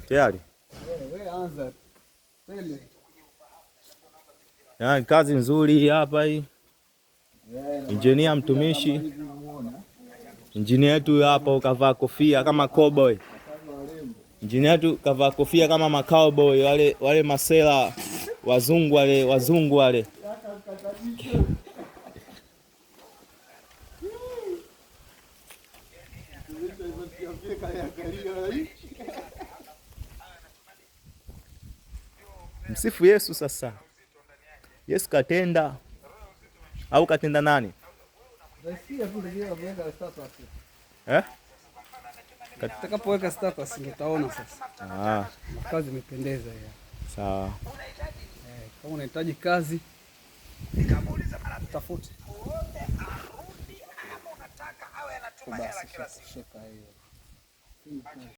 Tayari. Kazi nzuri hapa hii. Engineer mtumishi. Engineer yetu hapa ukavaa kofia kama cowboy. Engineer yetu kavaa kofia kama macowboy wale masela wazungu wale. Msifu Yesu sasa. Yesu katenda. Au katenda nani? Utakapoweka status utaona sasa. Kazi imependeza ya. Sawa. Kama unahitaji kazi tafute. Unataka awe anatumia hela kila siku.